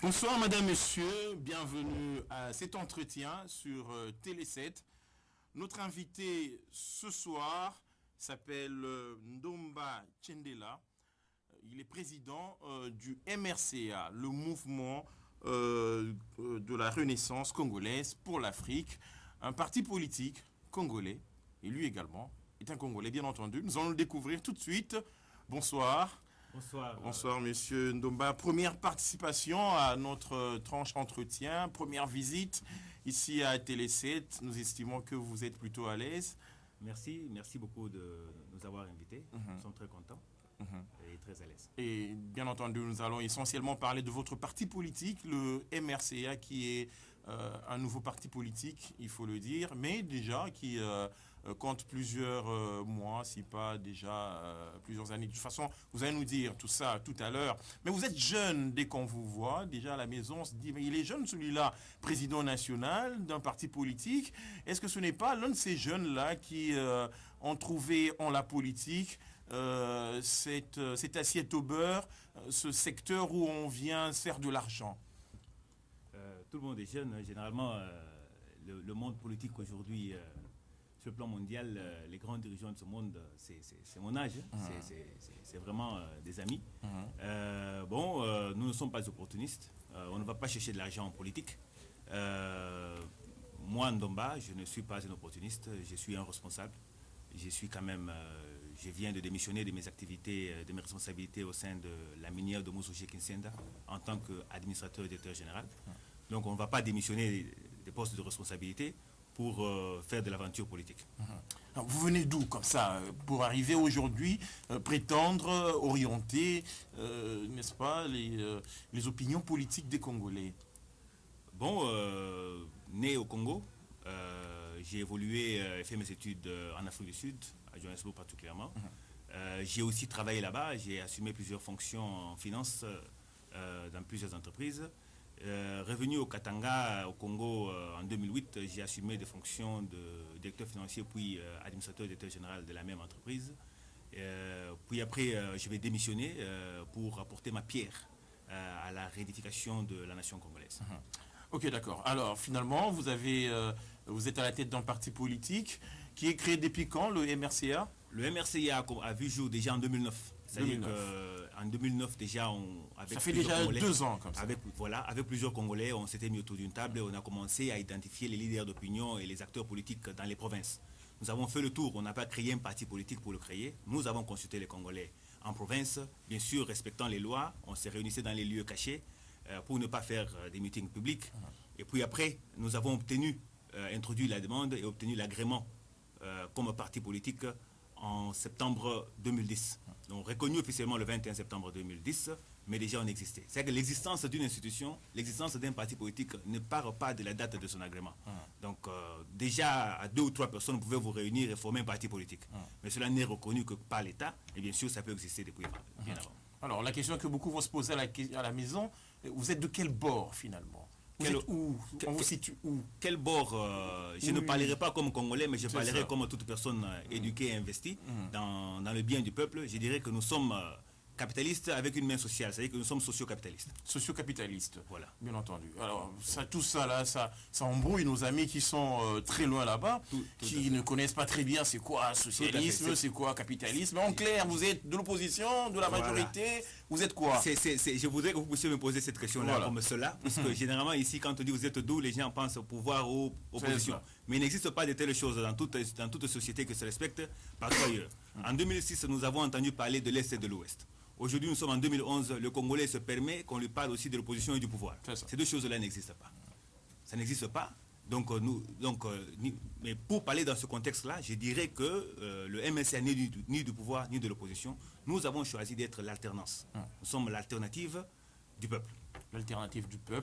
Bonsoir Madame, Monsieur, bienvenue à cet entretien sur Télé 7. Notre invité ce soir s'appelle Ndomba Tchendela. Il est président du MRCA, le mouvement de la Renaissance congolaise pour l'Afrique, un parti politique congolais, et lui également est un Congolais bien entendu. Nous allons le découvrir tout de suite. Bonsoir. Bonsoir. Bonsoir, monsieur Ndomba. Première participation à notre tranche entretien, première visite ici à Télé 7. Nous estimons que vous êtes plutôt à l'aise. Merci beaucoup de nous avoir invités. Nous sommes très contents et très à l'aise. Et bien entendu, nous allons essentiellement parler de votre parti politique, le MRCA, qui est un nouveau parti politique, il faut le dire, mais déjà qui compte plusieurs mois, si pas déjà plusieurs années. De toute façon, vous allez nous dire tout ça tout à l'heure. Mais vous êtes jeune dès qu'on vous voit. Déjà à la maison, on se dit, mais il est jeune celui-là, président national d'un parti politique. Est-ce que ce n'est pas l'un de ces jeunes-là qui ont trouvé en la politique cette assiette au beurre, ce secteur où on vient faire de l'argent? Tout le monde est jeune. Généralement, le monde politique aujourd'hui, sur le plan mondial, les grands dirigeants de ce monde, c'est mon âge. C'est vraiment des amis. Nous ne sommes pas opportunistes. On ne va pas chercher de l'argent en politique. Moi, Ndomba, je ne suis pas un opportuniste. Je suis un responsable. Je suis quand même, je viens de démissionner de mes activités, de mes responsabilités au sein de la minière de Moussouché Kinsenda en tant qu'administrateur et directeur général. Donc on ne va pas démissionner des postes de responsabilité pour faire de l'aventure politique. Alors, vous venez d'où comme ça pour arriver aujourd'hui, prétendre, orienter, n'est-ce pas, les opinions politiques des Congolais? Bon, né au Congo, j'ai évolué et fait mes études en Afrique du Sud, à Johannesburg particulièrement. J'ai aussi travaillé là-bas, j'ai assumé plusieurs fonctions en finance dans plusieurs entreprises. Revenu au Katanga, au Congo, en 2008, j'ai assumé des fonctions de directeur financier puis administrateur directeur général de la même entreprise. Puis après, je vais démissionner pour apporter ma pierre à la réédification de la nation congolaise. Ok, d'accord. Alors, finalement, vous êtes à la tête d'un parti politique qui est créé depuis quand, le MRCA? Le MRCA a vu jour déjà en 2009. C'est-à-dire qu'en 2009, déjà, ça fait déjà 2 ans comme ça. Avec plusieurs Congolais, on s'était mis autour d'une table et on a commencé à identifier les leaders d'opinion et les acteurs politiques dans les provinces. Nous avons fait le tour, on n'a pas créé un parti politique pour le créer. Nous avons consulté les Congolais en province, bien sûr, respectant les lois. On s'est réunissait dans les lieux cachés pour ne pas faire des meetings publics. Et puis après, nous avons introduit la demande et obtenu l'agrément comme parti politique en septembre 2010. Donc reconnu officiellement le 21 septembre 2010, mais déjà on existait. C'est-à-dire que l'existence d'une institution, l'existence d'un parti politique ne part pas de la date de son agrément. Donc déjà à 2 ou 3 personnes, vous pouvez vous réunir et former un parti politique. Mais cela n'est reconnu que par l'État, et bien sûr ça peut exister depuis bien avant. Alors la question que beaucoup vont se poser à la maison, vous êtes de quel bord finalement? On vous situe où? Quel bord je ne parlerai pas comme Congolais, mais je parlerai comme toute personne éduquée et investie dans le bien du peuple. Je dirais que nous sommes capitalistes avec une main sociale, c'est-à-dire que nous sommes socio-capitalistes. Socio-capitalistes, voilà. Bien entendu. Alors, tout ça là, ça embrouille nos amis qui sont très loin là-bas, qui ne connaissent pas très bien c'est quoi socialisme, c'est quoi capitalisme. En clair, vous êtes de l'opposition, de la majorité, vous êtes quoi? Je voudrais que vous puissiez me poser cette question-là comme cela, parce que généralement ici, quand on dit vous êtes d'où, les gens pensent au pouvoir ou aux oppositions. Mais il n'existe pas de telles choses dans toute société qui se respecte partout ailleurs. En 2006, nous avons entendu parler de l'Est et de l'Ouest. Aujourd'hui, nous sommes en 2011, le Congolais se permet qu'on lui parle aussi de l'opposition et du pouvoir. Ces deux choses-là n'existent pas. Ça n'existe pas. Mais pour parler dans ce contexte-là, je dirais que le MSA n'est ni du pouvoir ni de l'opposition. Nous avons choisi d'être l'alternance. Nous sommes l'alternative du peuple. L'alternative du peuple.